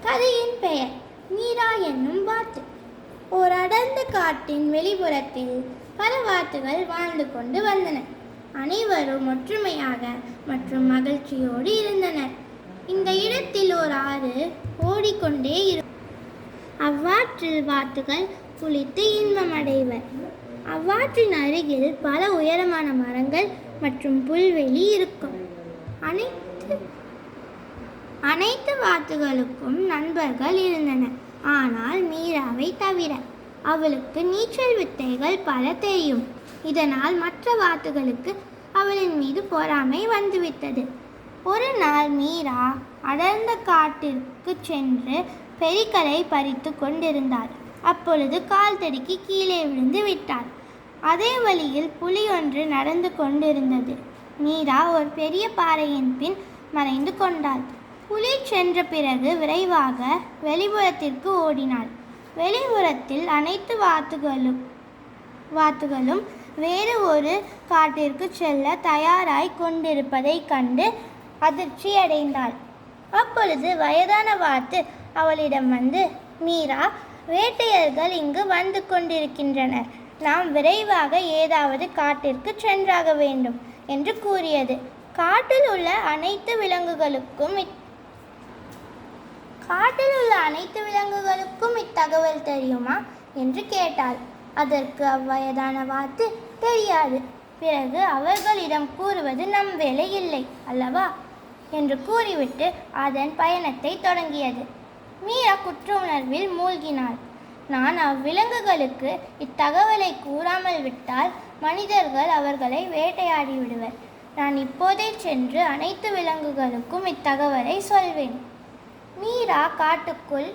கதையின் பெயர் மீரா என்னும் வாத்து. ஓர் அடர்ந்த காட்டின் வெளிப்புறத்தில் பல வாத்துகள் வாழ்ந்து கொண்டு வந்தன. அனைவரும் ஒற்றுமையாக மற்றும் மகிழ்ச்சியோடு இருந்தனர். இந்த இடத்தில் ஓர் ஆறு ஓடிக்கொண்டே அவ்வாற்றில் வாத்துகள் குளித்து இன்பமடைவர். அவ்வாற்றின் அருகில் பல உயரமான மரங்கள் மற்றும் புல்வெளி இருக்கும். அனைத்து வாத்துகளுக்கும் நண்பர்கள் இருந்தனர். ஆனால் மீராவை தவிர. அவளுக்கு நீச்சல் வித்தைகள் பல தெரியும். இதனால் மற்ற வாத்துகளுக்கு அவளின் மீது பொறாமை வந்துவிட்டது. ஒரு நாள் மீரா அடர்ந்த காட்டிற்கு சென்று பெரிகளை பறித்து கொண்டிருந்தாள். அப்பொழுது கால் தடுக்கி கீழே விழுந்து விட்டாள். அதே வழியில் புலி ஒன்று நடந்து கொண்டிருந்தது. மீரா ஒரு பெரிய பாறையின் பின் மறைந்து கொண்டாள். புலி சென்ற பிறகு விரைவாக வெளிப்புறத்திற்கு ஓடினாள். வெளிப்புறத்தில் அனைத்து வாத்துகளும் வேறு ஒரு காட்டிற்கு செல்ல தயாராய் கொண்டிருப்பதை கண்டு அதிர்ச்சி அடைந்தாள். அப்பொழுது வயதான வாத்து அவளிடம் வந்து, மீரா, வேட்டையர்கள் இங்கு வந்து கொண்டிருக்கின்றனர். நாம் விரைவாக ஏதாவது காட்டிற்கு சென்றாக வேண்டும் என்று கூறியது. காட்டில் உள்ள அனைத்து விலங்குகளுக்கும் இத்தகவல் தெரியுமா என்று கேட்டாள். அதற்கு அவ்வயதான வாத்து, தெரியாது. பிறகு அவர்களிடம் கூறுவது நம் வேலை இல்லை அல்லவா என்று கூறிவிட்டு அதன் பயணத்தை தொடங்கியது. மீரா குற்ற உணர்வில் மூழ்கினாள். நான் அவ்விலங்குகளுக்கு இத்தகவலை கூறாமல் விட்டால் மனிதர்கள் அவர்களை வேட்டையாடி விடுவர். நான் இப்போதே சென்று அனைத்து விலங்குகளுக்கும் இத்தகவலை சொல்வேன். மீரா காட்டுக்குள்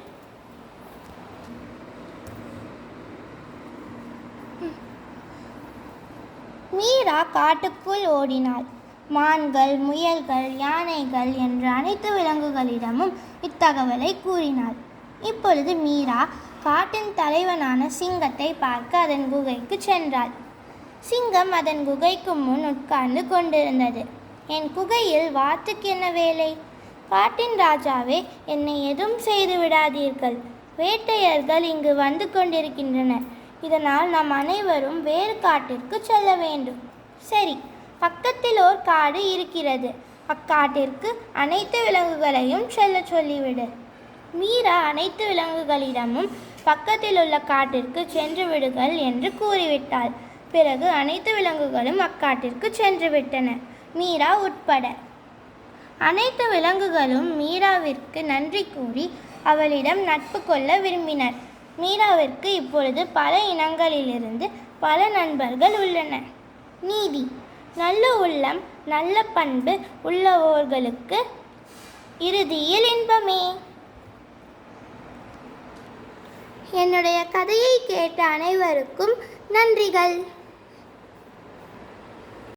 ஓடினாள். மான்கள், முயல்கள், யானைகள் என்ற அனைத்து விலங்குகளிடமும் இத்தகவலை கூறினாள். இப்பொழுது மீரா காட்டின் தலைவனான சிங்கத்தை பார்க்க அதன் குகைக்கு சென்றாள். சிங்கம் அதன் குகைக்கு முன் உட்கார்ந்து கொண்டிருந்தது. என் குகையில் வாத்துக்கு என்ன வேலை? காட்டின் ராஜாவே, என்னை எதுவும் செய்து விடாதீர்கள். வேட்டையர்கள் இங்கு வந்து கொண்டிருக்கின்றனர். இதனால் நாம் அனைவரும் வேறு காட்டிற்கு செல்ல வேண்டும். சரி, பக்கத்தில் ஓர் காடு இருக்கிறது. அக்காட்டிற்கு அனைத்து விலங்குகளையும் செல்ல சொல்லிவிடு. மீரா அனைத்து விலங்குகளிடமும் பக்கத்தில் உள்ள காட்டிற்கு சென்று விடுங்கள் என்று கூறிவிட்டாள். பிறகு அனைத்து விலங்குகளும் அக்காட்டிற்கு சென்று விட்டன, மீரா உட்பட. அனைத்து விலங்குகளும் மீராவிற்கு நன்றி கூறி அவளிடம் நட்பு கொள்ள விரும்பினர். மீராவிற்கு இப்பொழுது பல இனங்களிலிருந்து பல நண்பர்கள் உள்ளனர். நீதி: நல்ல உள்ளம், நல்ல பண்பு உள்ளவர்களுக்கு இறுதியில் இன்பமே. என்னுடைய கதையை கேட்ட அனைவருக்கும் நன்றிகள்.